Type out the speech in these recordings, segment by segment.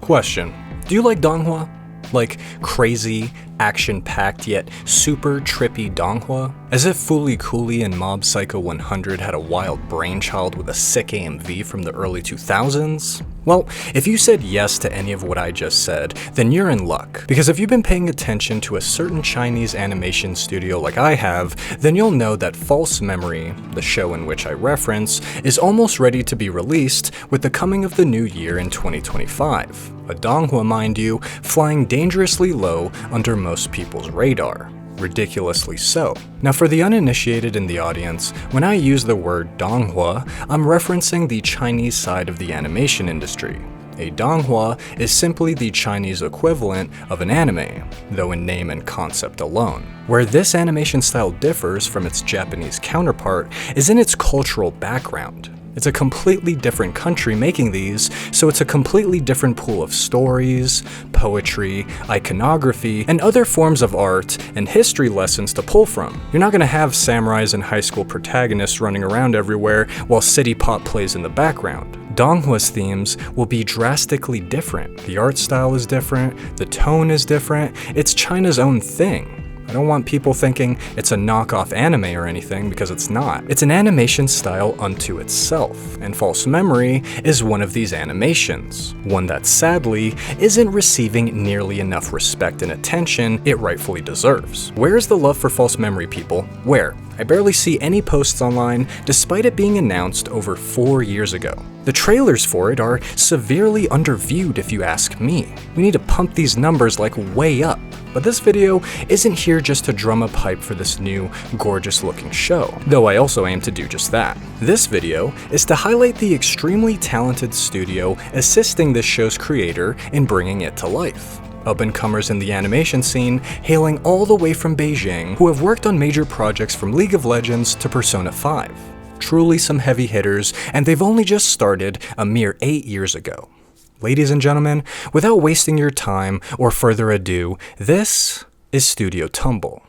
Question: do you like donghua? Like crazy, action-packed yet super trippy donghua? As if Fooly Cooley and Mob Psycho 100 had a wild brainchild with a sick AMV from the early 2000s? Well, if you said yes to any of what I just said, then you're in luck. Because if you've been paying attention to a certain Chinese animation studio like I have, then you'll know that False Memory, the show in which I reference, is almost ready to be released with the coming of the new year in 2025. A donghua, mind you, flying dangerously low under most people's radar. Ridiculously so. Now for the uninitiated in the audience, when I use the word donghua, I'm referencing the Chinese side of the animation industry. A donghua is simply the Chinese equivalent of an anime, though in name and concept alone. Where this animation style differs from its Japanese counterpart is in its cultural background. It's a completely different country making these, so it's a completely different pool of stories, poetry, iconography, and other forms of art and history lessons to pull from. You're not gonna have samurais and high school protagonists running around everywhere while city pop plays in the background. Donghua's themes will be drastically different. The art style is different, the tone is different, it's China's own thing. I don't want people thinking it's a knockoff anime or anything, because it's not. It's an animation style unto itself, and False Memory is one of these animations. One that sadly isn't receiving nearly enough respect and attention it rightfully deserves. Where is the love for False Memory, people? Where? I barely see any posts online, despite it being announced over 4 years ago. The trailers for it are severely underviewed if you ask me. We need to pump these numbers like way up. But this video isn't here just to drum up hype for this new, gorgeous looking show, though I also aim to do just that. This video is to highlight the extremely talented studio assisting this show's creator in bringing it to life. Up-and-comers in the animation scene, hailing all the way from Beijing, who have worked on major projects from League of Legends to Persona 5. Truly some heavy hitters, and they've only just started a mere 8 years ago. Ladies and gentlemen, without wasting your time or further ado, this is Studio Tumble.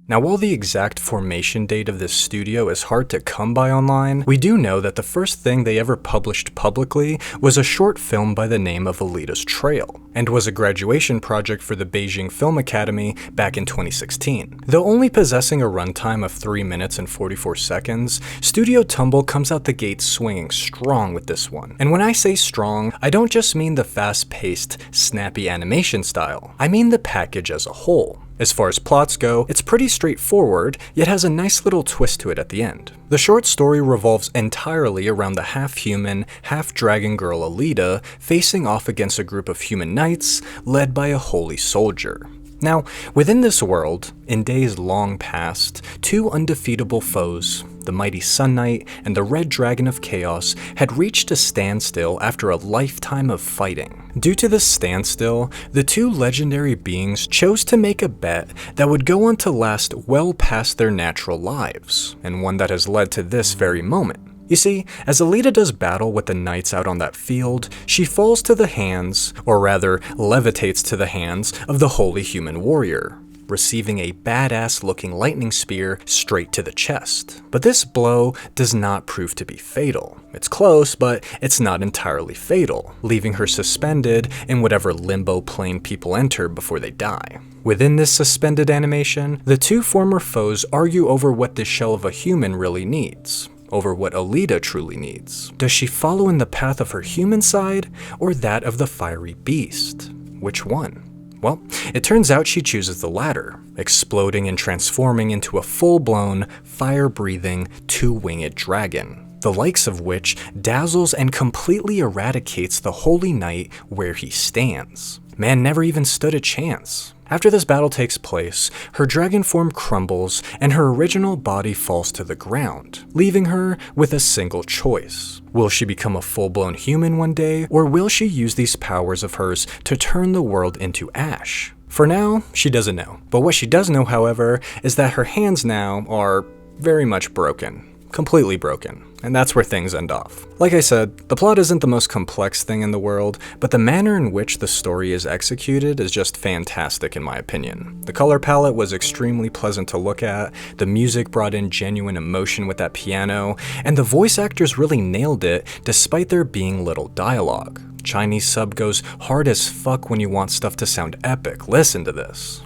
Now, while the exact formation date of this studio is hard to come by online, we do know that the first thing they ever published publicly was a short film by the name of Alita's Trail, and was a graduation project for the Beijing Film Academy back in 2016. Though only possessing a runtime of 3 minutes and 44 seconds, Studio Tumble comes out the gate swinging strong with this one. And when I say strong, I don't just mean the fast-paced, snappy animation style. I mean the package as a whole. As far as plots go, it's pretty straightforward, yet has a nice little twist to it at the end. The short story revolves entirely around the half-human, half-dragon girl Alita facing off against a group of human knights led by a holy soldier. Now, within this world, in days long past, two undefeatable foes, the mighty Sun Knight and the Red Dragon of Chaos, had reached a standstill after a lifetime of fighting. Due to this standstill, the two legendary beings chose to make a bet that would go on to last well past their natural lives, and one that has led to this very moment. You see, as Alita does battle with the knights out on that field, she falls to the hands, or rather levitates to the hands, of the holy human warrior, receiving a badass looking lightning spear straight to the chest. But this blow does not prove to be fatal. It's close, but it's not entirely fatal, leaving her suspended in whatever limbo plane people enter before they die. Within this suspended animation, the two former foes argue over what this shell of a human really needs. Over what Alita truly needs. Does she follow in the path of her human side, or that of the fiery beast? Which one? Well, it turns out she chooses the latter, exploding and transforming into a full-blown, fire-breathing, two-winged dragon, the likes of which dazzles and completely eradicates the holy knight where he stands. Man never even stood a chance. After this battle takes place, her dragon form crumbles and her original body falls to the ground, leaving her with a single choice. Will she become a full-blown human one day, or will she use these powers of hers to turn the world into ash? For now, she doesn't know. But what she does know, however, is that her hands now are very much broken. Completely broken. And that's where things end off. Like I said, the plot isn't the most complex thing in the world, but the manner in which the story is executed is just fantastic in my opinion. The color palette was extremely pleasant to look at, the music brought in genuine emotion with that piano, and the voice actors really nailed it despite there being little dialogue. Chinese sub goes hard as fuck when you want stuff to sound epic. Listen to this.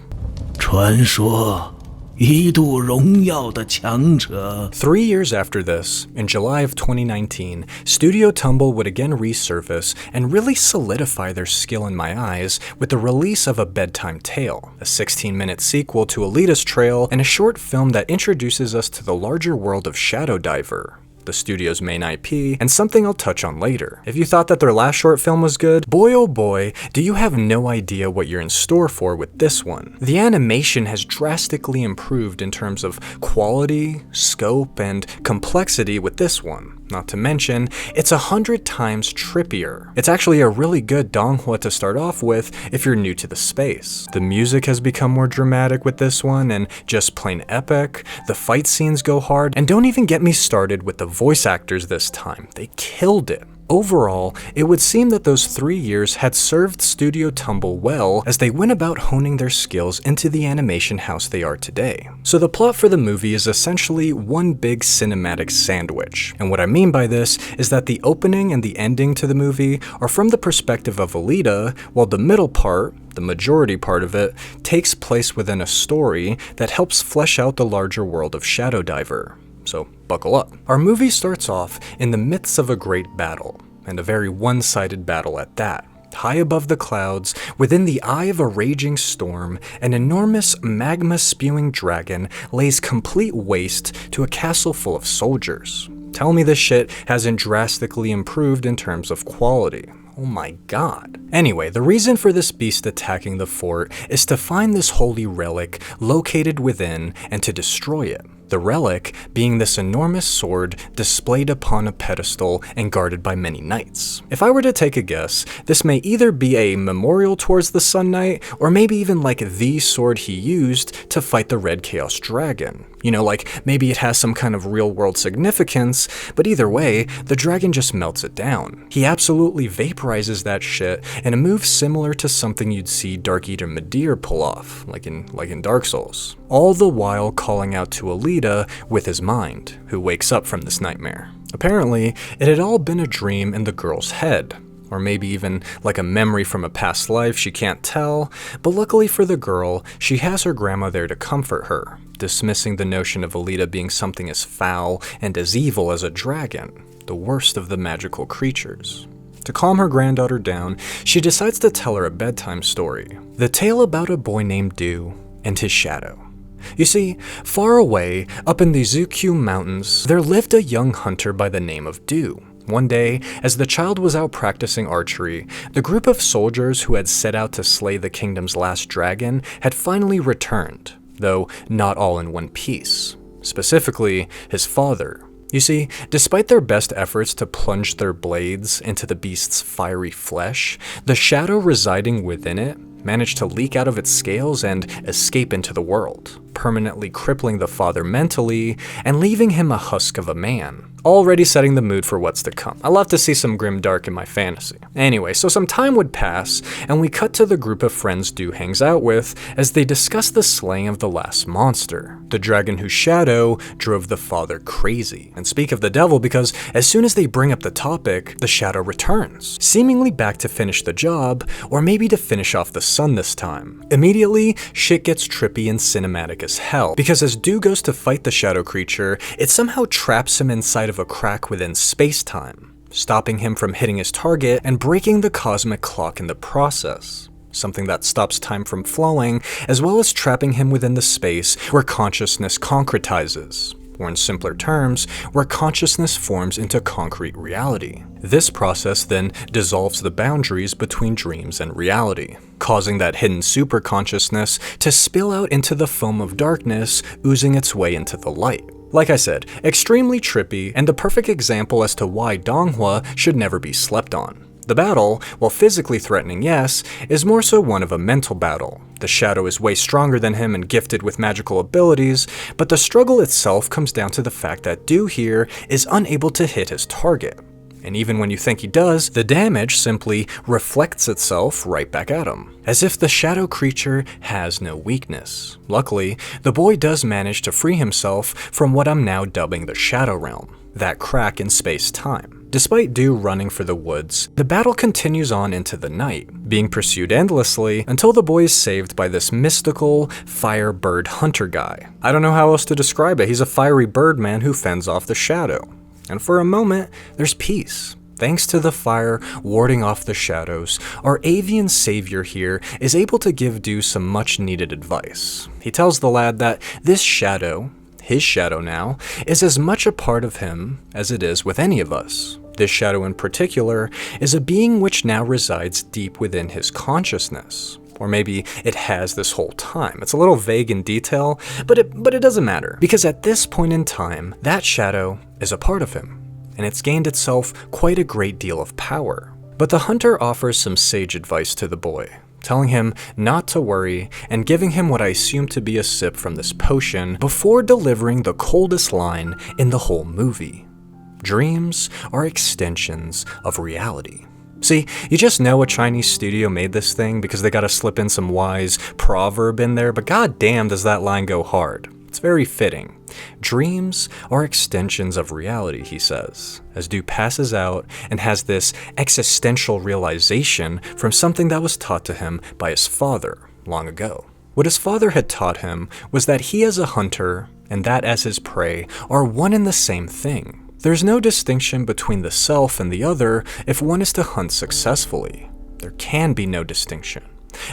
传说一度荣耀的强者。 3 years after this, in July of 2019, Studio Tumble would again resurface and really solidify their skill in my eyes with the release of a Bedtime Tale, a 16-minute sequel to Alita's Trail and a short film that introduces us to the larger world of Shadow Diver, the studio's main IP, and something I'll touch on later. If you thought that their last short film was good, boy oh boy, do you have no idea what you're in store for with this one. The animation has drastically improved in terms of quality, scope, and complexity with this one. Not to mention, it's 100 times trippier. It's actually a really good donghua to start off with if you're new to the space. The music has become more dramatic with this one and just plain epic. The fight scenes go hard, and don't even get me started with the voice actors this time. They killed it. Overall, it would seem that those 3 years had served Studio Tumble well as they went about honing their skills into the animation house they are today. So the plot for the movie is essentially one big cinematic sandwich. And what I mean by this is that the opening and the ending to the movie are from the perspective of Alita, while the middle part, the majority part of it, takes place within a story that helps flesh out the larger world of Shadow Diver. So buckle up. Our movie starts off in the midst of a great battle, and a very one-sided battle at that. High above the clouds, within the eye of a raging storm, an enormous magma-spewing dragon lays complete waste to a castle full of soldiers. Tell me this shit hasn't drastically improved in terms of quality. Oh my god. Anyway, the reason for this beast attacking the fort is to find this holy relic located within and to destroy it. The relic being this enormous sword displayed upon a pedestal and guarded by many knights. If I were to take a guess, this may either be a memorial towards the Sun Knight, or maybe even like the sword he used to fight the Red Chaos Dragon. You know, like maybe it has some kind of real-world significance, but either way, the dragon just melts it down. He absolutely vaporizes that shit in a move similar to something you'd see Dark Eater Midir pull off, like in Dark Souls. All the while calling out to Alita with his mind, who wakes up from this nightmare. Apparently, it had all been a dream in the girl's head, or maybe even like a memory from a past life, she can't tell, but luckily for the girl, she has her grandma there to comfort her, dismissing the notion of Alita being something as foul and as evil as a dragon, the worst of the magical creatures. To calm her granddaughter down, she decides to tell her a bedtime story, the tale about a boy named Du and his shadow. You see, far away, up in the Zukyu Mountains, there lived a young hunter by the name of Du. One day, as the child was out practicing archery, the group of soldiers who had set out to slay the kingdom's last dragon had finally returned, though not all in one piece. Specifically, his father. You see, despite their best efforts to plunge their blades into the beast's fiery flesh, the shadow residing within it managed to leak out of its scales and escape into the world, permanently crippling the father mentally and leaving him a husk of a man, already setting the mood for what's to come. I love to see some grim dark in my fantasy. Anyway, so some time would pass, and we cut to the group of friends Du hangs out with as they discuss the slaying of the last monster, the dragon whose shadow drove the father crazy. And speak of the devil, because as soon as they bring up the topic, the shadow returns, seemingly back to finish the job, or maybe to finish off the sun this time. Immediately, shit gets trippy and cinematic as hell, because as Du goes to fight the shadow creature, it somehow traps him inside of a crack within space-time, stopping him from hitting his target and breaking the cosmic clock in the process. Something that stops time from flowing, as well as trapping him within the space where consciousness concretizes, or in simpler terms, where consciousness forms into concrete reality. This process then dissolves the boundaries between dreams and reality, causing that hidden superconsciousness to spill out into the foam of darkness, oozing its way into the light. Like I said, extremely trippy, and the perfect example as to why donghua should never be slept on. The battle, while physically threatening, yes, is more so one of a mental battle. The shadow is way stronger than him and gifted with magical abilities, but the struggle itself comes down to the fact that Du here is unable to hit his target. And even when you think he does, the damage simply reflects itself right back at him, as if the shadow creature has no weakness. Luckily, the boy does manage to free himself from what I'm now dubbing the Shadow Realm, that crack in space-time. Despite Du running for the woods, the battle continues on into the night, being pursued endlessly until the boy is saved by this mystical fire bird hunter guy. I don't know how else to describe it. He's a fiery bird man who fends off the shadow. And for a moment, there's peace. Thanks to the fire warding off the shadows, our avian savior here is able to give Du some much needed advice. He tells the lad that this shadow, his shadow now, is as much a part of him as it is with any of us. This shadow in particular is a being which now resides deep within his consciousness. Or maybe it has this whole time. It's a little vague in detail, but it doesn't matter. Because at this point in time, that shadow is a part of him, and it's gained itself quite a great deal of power. But the hunter offers some sage advice to the boy, telling him not to worry and giving him what I assume to be a sip from this potion before delivering the coldest line in the whole movie. Dreams are extensions of reality. See, you just know a Chinese studio made this thing because they gotta slip in some wise proverb in there, but goddamn does that line go hard. It's very fitting. Dreams are extensions of reality, he says, as Du passes out and has this existential realization from something that was taught to him by his father long ago. What his father had taught him was that he as a hunter and that as his prey are one and the same thing. There's no distinction between the self and the other if one is to hunt successfully. There can be no distinction.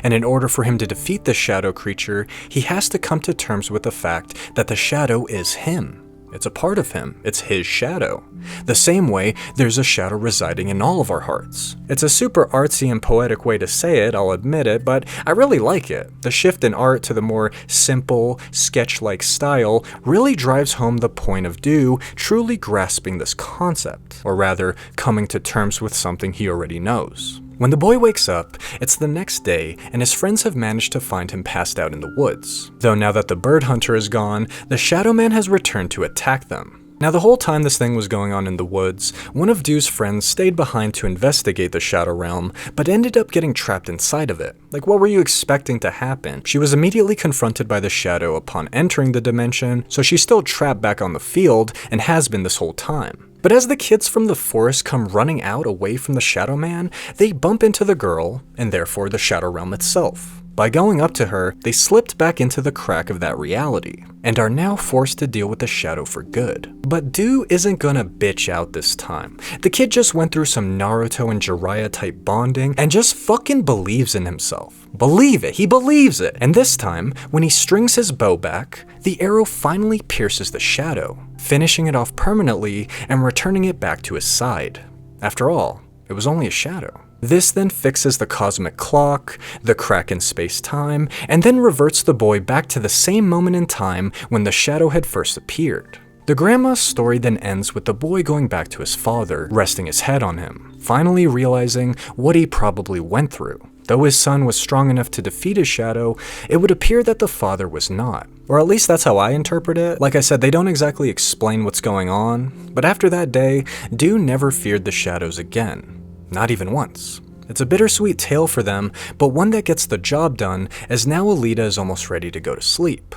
And in order for him to defeat the shadow creature, he has to come to terms with the fact that the shadow is him. It's a part of him. It's his shadow. The same way there's a shadow residing in all of our hearts. It's a super artsy and poetic way to say it, I'll admit it, but I really like it. The shift in art to the more simple, sketch-like style really drives home the point of Du truly grasping this concept, or rather, coming to terms with something he already knows. When the boy wakes up, it's the next day, and his friends have managed to find him passed out in the woods. Though now that the bird hunter is gone, the Shadow Man has returned to attack them. Now the whole time this thing was going on in the woods, one of Du's friends stayed behind to investigate the Shadow Realm, but ended up getting trapped inside of it. Like, what were you expecting to happen? She was immediately confronted by the shadow upon entering the dimension, so she's still trapped back on the field, and has been this whole time. But as the kids from the forest come running out away from the Shadow Man, they bump into the girl, and therefore the Shadow Realm itself. By going up to her, they slipped back into the crack of that reality, and are now forced to deal with the shadow for good. But Du isn't gonna bitch out this time. The kid just went through some Naruto and Jiraiya type bonding, and just fucking believes in himself. Believe it, he believes it! And this time, when he strings his bow back, the arrow finally pierces the shadow, finishing it off permanently and returning it back to his side. After all, it was only a shadow. This then fixes the cosmic clock, the crack in space-time, and then reverts the boy back to the same moment in time when the shadow had first appeared. The grandma's story then ends with the boy going back to his father, resting his head on him, finally realizing what he probably went through. Though his son was strong enough to defeat his shadow, it would appear that the father was not. Or at least that's how I interpret it. Like I said, they don't exactly explain what's going on, but after that day, Du never feared the shadows again. Not even once. It's a bittersweet tale for them, but one that gets the job done, as now Alita is almost ready to go to sleep.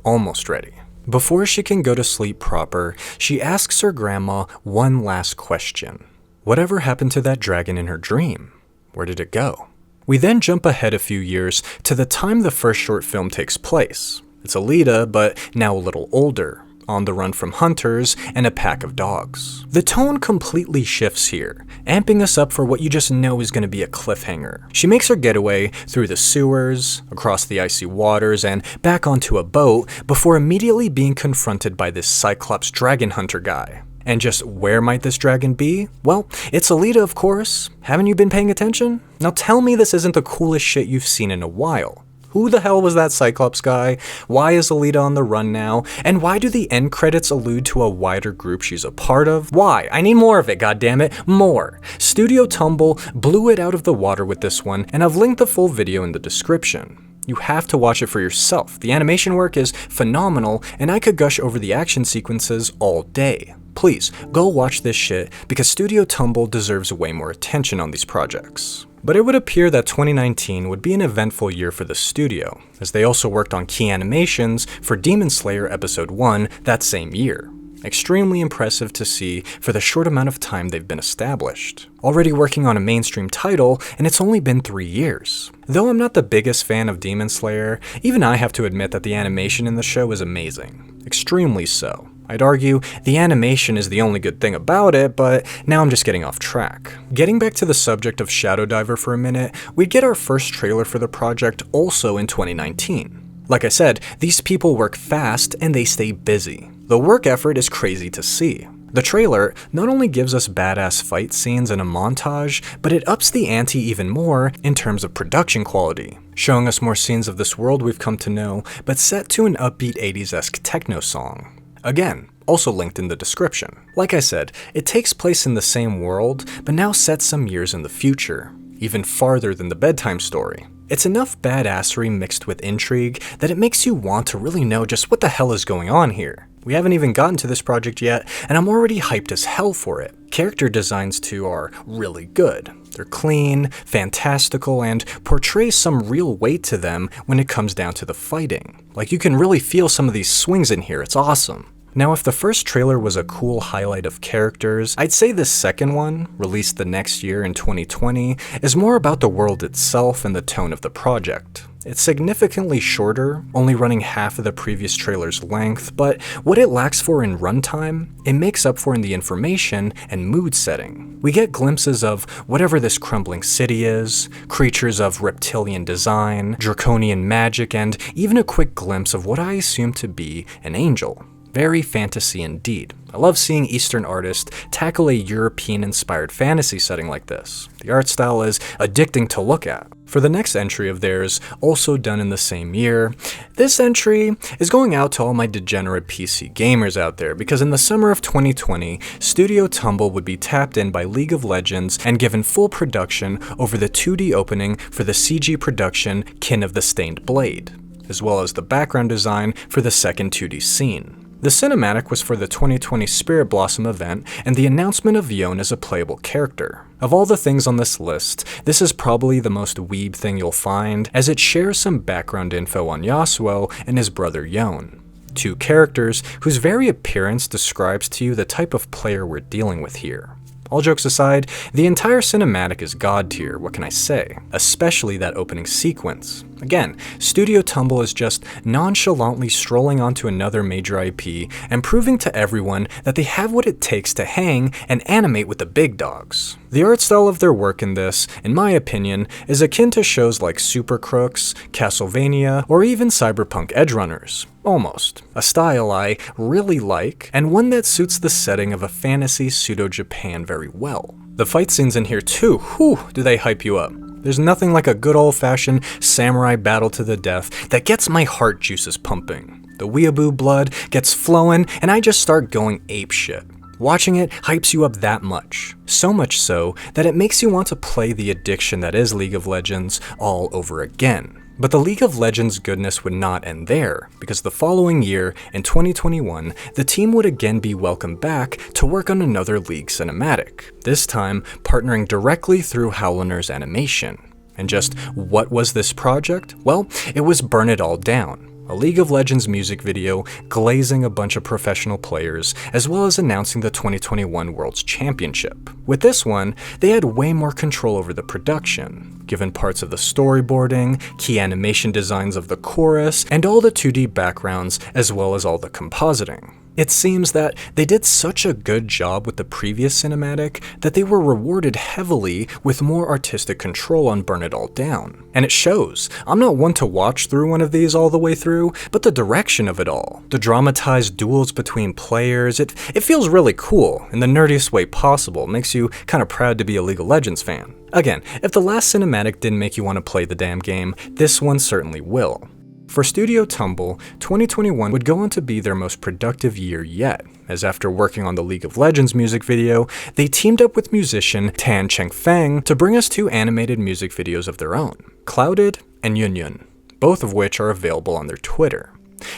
Almost ready. Before she can go to sleep proper, she asks her grandma one last question. Whatever happened to that dragon in her dream? Where did it go? We then jump ahead a few years to the time the first short film takes place. It's Alita, but now a little older, on the run from hunters and a pack of dogs. The tone completely shifts here, amping us up for what you just know is going to be a cliffhanger. She makes her getaway through the sewers, across the icy waters, and back onto a boat before immediately being confronted by this Cyclops dragon hunter guy. And just where might this dragon be? Well, it's Alita, of course. Haven't you been paying attention? Now tell me this isn't the coolest shit you've seen in a while. Who the hell was that Cyclops guy? Why is Alita on the run now? And why do the end credits allude to a wider group she's a part of? Why? I need more of it, goddammit. More. Studio Tumble blew it out of the water with this one, and I've linked the full video in the description. You have to watch it for yourself. The animation work is phenomenal, and I could gush over the action sequences all day. Please, go watch this shit, because Studio Tumble deserves way more attention on these projects. But it would appear that 2019 would be an eventful year for the studio, as they also worked on key animations for Demon Slayer Episode 1 that same year. Extremely impressive to see for the short amount of time they've been established. Already working on a mainstream title, and it's only been 3 years. Though I'm not the biggest fan of Demon Slayer, even I have to admit that the animation in the show is amazing. Extremely so. I'd argue the animation is the only good thing about it, but now I'm just getting off track. Getting back to the subject of Shadow Diver for a minute, we'd get our first trailer for the project also in 2019. Like I said, these people work fast and they stay busy. The work effort is crazy to see. The trailer not only gives us badass fight scenes and a montage, but it ups the ante even more in terms of production quality, showing us more scenes of this world we've come to know, but set to an upbeat 80s-esque techno song. Again, also linked in the description. Like I said, it takes place in the same world, but now set some years in the future, even farther than the bedtime story. It's enough badassery mixed with intrigue that it makes you want to really know just what the hell is going on here. We haven't even gotten to this project yet, and I'm already hyped as hell for it. Character designs too are really good. They're clean, fantastical, and portray some real weight to them when it comes down to the fighting. Like, you can really feel some of these swings in here, it's awesome. Now, if the first trailer was a cool highlight of characters, I'd say this second one, released the next year in 2020, is more about the world itself and the tone of the project. It's significantly shorter, only running half of the previous trailer's length, but what it lacks for in runtime, it makes up for in the information and mood setting. We get glimpses of whatever this crumbling city is, creatures of reptilian design, draconian magic, and even a quick glimpse of what I assume to be an angel. Very fantasy indeed. I love seeing Eastern artists tackle a European-inspired fantasy setting like this. The art style is addicting to look at. For the next entry of theirs, also done in the same year, this entry is going out to all my degenerate PC gamers out there, because in the summer of 2020, Studio Tumble would be tapped in by League of Legends and given full production over the 2D opening for the CG production Kin of the Stained Blade, as well as the background design for the second 2D scene. The cinematic was for the 2020 Spirit Blossom event and the announcement of Yon as a playable character. Of all the things on this list, this is probably the most weeb thing you'll find, as it shares some background info on Yasuo and his brother Yon, two characters whose very appearance describes to you the type of player we're dealing with here. All jokes aside, the entire cinematic is god tier, what can I say? Especially that opening sequence. Again, Studio Tumble is just nonchalantly strolling onto another major IP and proving to everyone that they have what it takes to hang and animate with the big dogs. The art style of their work in this, in my opinion, is akin to shows like Super Crooks, Castlevania, or even Cyberpunk Edgerunners. Almost. A style I really like, and one that suits the setting of a fantasy pseudo-Japan very well. The fight scenes in here too, whew, do they hype you up. There's nothing like a good old-fashioned samurai battle to the death that gets my heart juices pumping. The weeaboo blood gets flowing, and I just start going apeshit. Watching it hypes you up that much. So much so that it makes you want to play the addiction that is League of Legends all over again. But the League of Legends goodness would not end there, because the following year, in 2021, the team would again be welcomed back to work on another League cinematic, this time partnering directly through Howliner's animation. And just what was this project? Well, it was Burn It All Down, a League of Legends music video glazing a bunch of professional players, as well as announcing the 2021 World's Championship. With this one, they had way more control over the production, given parts of the storyboarding, key animation designs of the chorus, and all the 2D backgrounds, as well as all the compositing. It seems that they did such a good job with the previous cinematic that they were rewarded heavily with more artistic control on Burn It All Down. And it shows. I'm not one to watch through one of these all the way through, but the direction of it all, the dramatized duels between players, it feels really cool in the nerdiest way possible. It makes you kind of proud to be a League of Legends fan. Again, if the last cinematic didn't make you want to play the damn game, this one certainly will. For Studio Tumble, 2021 would go on to be their most productive year yet, as after working on the League of Legends music video, they teamed up with musician Tan Chengfeng to bring us two animated music videos of their own, Clouded and Yun Yun, both of which are available on their Twitter.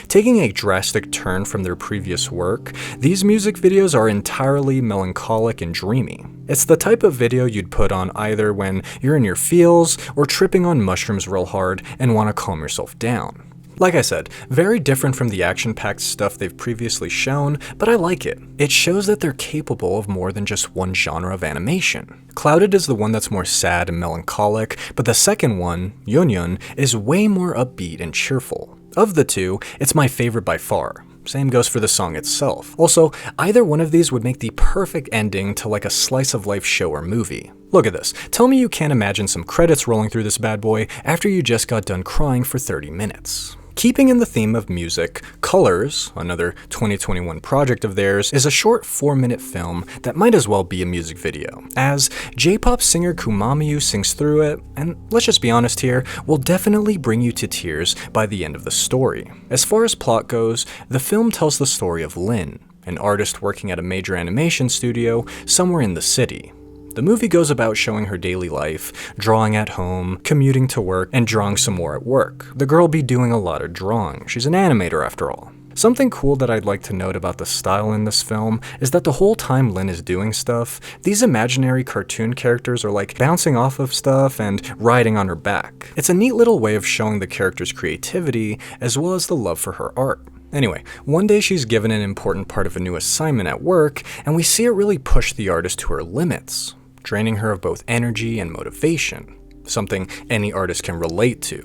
Taking a drastic turn from their previous work, these music videos are entirely melancholic and dreamy. It's the type of video you'd put on either when you're in your feels or tripping on mushrooms real hard and want to calm yourself down. Like I said, very different from the action-packed stuff they've previously shown, but I like it. It shows that they're capable of more than just one genre of animation. Clouded is the one that's more sad and melancholic, but the second one, Yun, is way more upbeat and cheerful. Of the two, it's my favorite by far. Same goes for the song itself. Also, either one of these would make the perfect ending to like a slice of life show or movie. Look at this. Tell me you can't imagine some credits rolling through this bad boy after you just got done crying for 30 minutes. Keeping in the theme of music, Colors, another 2021 project of theirs, is a short 4-minute film that might as well be a music video, as J-pop singer Kumamiyu sings through it, and let's just be honest here, will definitely bring you to tears by the end of the story. As far as plot goes, the film tells the story of Lin, an artist working at a major animation studio somewhere in the city. The movie goes about showing her daily life, drawing at home, commuting to work, and drawing some more at work. The girl be doing a lot of drawing. She's an animator after all. Something cool that I'd like to note about the style in this film is that the whole time Lin is doing stuff, these imaginary cartoon characters are like bouncing off of stuff and riding on her back. It's a neat little way of showing the character's creativity as well as the love for her art. Anyway, one day she's given an important part of a new assignment at work, and we see it really push the artist to her limits, draining her of both energy and motivation, something any artist can relate to.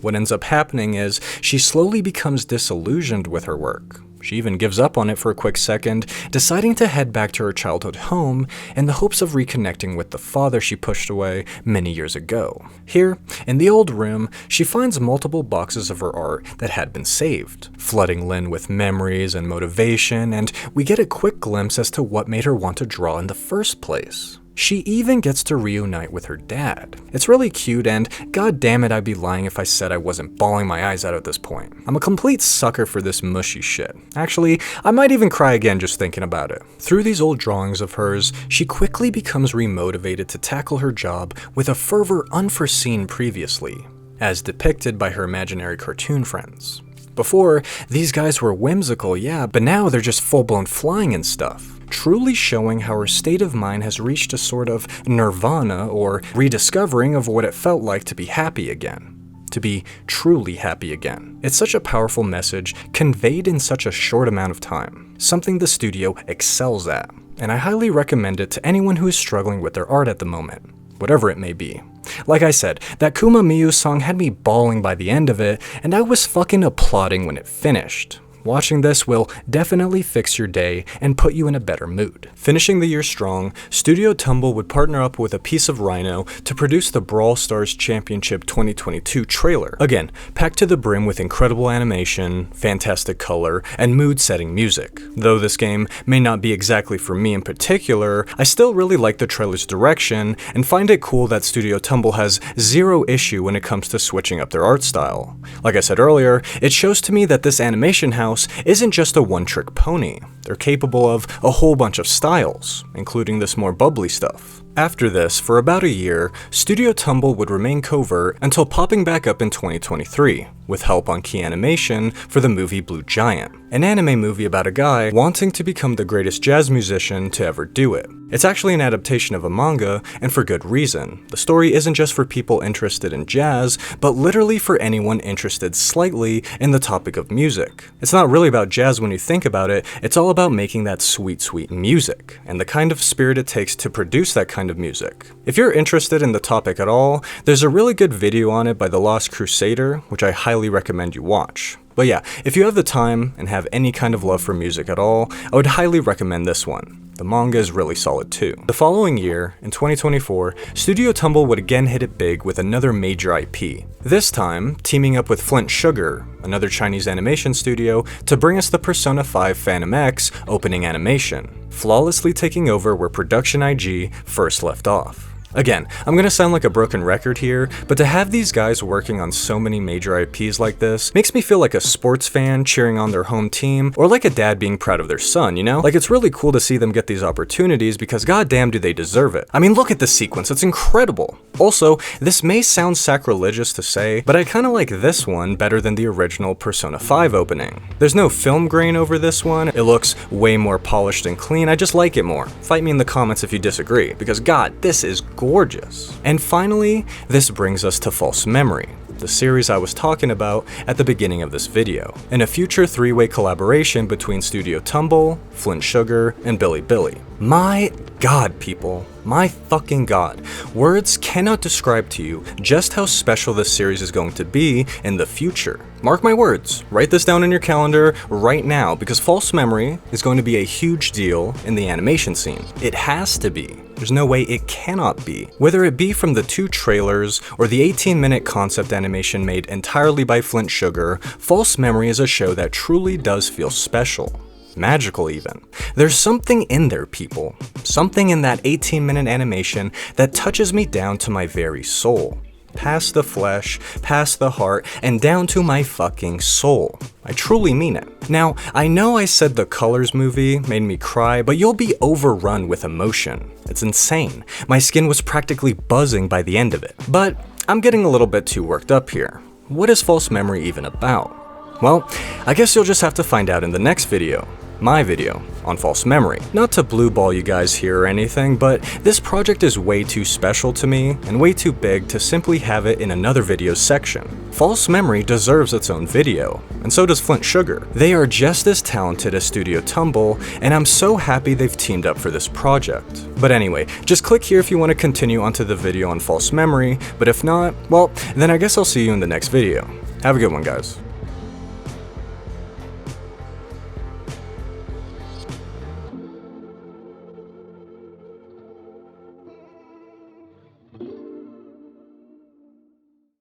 What ends up happening is she slowly becomes disillusioned with her work. She even gives up on it for a quick second, deciding to head back to her childhood home in the hopes of reconnecting with the father she pushed away many years ago. Here, in the old room, she finds multiple boxes of her art that had been saved, flooding Lin with memories and motivation, and we get a quick glimpse as to what made her want to draw in the first place. She even gets to reunite with her dad. It's really cute, and god damn it, I'd be lying if I said I wasn't bawling my eyes out at this point. I'm a complete sucker for this mushy shit. Actually, I might even cry again just thinking about it. Through these old drawings of hers, she quickly becomes remotivated to tackle her job with a fervor unforeseen previously, as depicted by her imaginary cartoon friends. Before, these guys were whimsical, yeah, but now they're just full-blown flying and stuff. Truly showing how her state of mind has reached a sort of nirvana or rediscovering of what it felt like to be happy again. To be truly happy again. It's such a powerful message conveyed in such a short amount of time, something the studio excels at, and I highly recommend it to anyone who is struggling with their art at the moment, whatever it may be. Like I said, that Kumamiyu song had me bawling by the end of it, and I was fucking applauding when it finished. Watching this will definitely fix your day and put you in a better mood. Finishing the year strong, Studio Tumble would partner up with a piece of Rhino to produce the Brawl Stars Championship 2022 trailer. Again, packed to the brim with incredible animation, fantastic color, and mood-setting music. Though this game may not be exactly for me in particular, I still really like the trailer's direction and find it cool that Studio Tumble has zero issue when it comes to switching up their art style. Like I said earlier, it shows to me that this animation house isn't just a one-trick pony. They're capable of a whole bunch of styles, including this more bubbly stuff. After this, for about a year, Studio Tumble would remain covert until popping back up in 2023, with help on key animation for the movie Blue Giant, an anime movie about a guy wanting to become the greatest jazz musician to ever do it. It's actually an adaptation of a manga, and for good reason. The story isn't just for people interested in jazz, but literally for anyone interested slightly in the topic of music. It's not really about jazz when you think about it, it's all about making that sweet, sweet music, and the kind of spirit it takes to produce that kind of music. If you're interested in the topic at all, there's a really good video on it by The Lost Crusader, which I highly recommend you watch. But yeah, if you have the time and have any kind of love for music at all, I would highly recommend this one. The manga is really solid too. The following year, in 2024, Studio Tumble would again hit it big with another major IP. This time, teaming up with Flint Sugar, another Chinese animation studio, to bring us the Persona 5 Phantom X opening animation, flawlessly taking over where Production IG first left off. Again, I'm gonna sound like a broken record here, but to have these guys working on so many major IPs like this makes me feel like a sports fan cheering on their home team, or like a dad being proud of their son, you know? Like, it's really cool to see them get these opportunities because goddamn do they deserve it. I mean, look at this sequence, it's incredible. Also, this may sound sacrilegious to say, but I kinda like this one better than the original Persona 5 opening. There's no film grain over this one, it looks way more polished and clean, I just like it more. Fight me in the comments if you disagree, because god, this is gorgeous. And finally, this brings us to False Memory. the series I was talking about at the beginning of this video, in a future 3-way collaboration between Studio Tumble, Flint Sugar, and Bilibili. My god, people. My fucking god. Words cannot describe to you just how special this series is going to be in the future. Mark my words, write this down in your calendar right now, because False Memory is going to be a huge deal in the animation scene. It has to be. There's no way it cannot be. Whether it be from the 2 trailers or the 18-minute concept animation made entirely by Flint Sugar, False Memory is a show that truly does feel special. Magical even. There's something in there, people. Something in that 18-minute animation that touches me down to my very soul. Past the flesh, past the heart, and down to my fucking soul. I truly mean it. Now, I know I said the Colors movie made me cry, but you'll be overrun with emotion. It's insane. My skin was practically buzzing by the end of it. But I'm getting a little bit too worked up here. What is False Memory even about? Well, I guess you'll just have to find out in the next video. My video on False Memory. Not to blue ball you guys here or anything, but this project is way too special to me and way too big to simply have it in another video section. False Memory deserves its own video, and so does Flint Sugar. They are just as talented as Studio Tumble, and I'm so happy they've teamed up for this project. But anyway, just click here if you want to continue onto the video on False Memory, but if not, well, then I guess I'll see you in the next video. Have a good one, guys.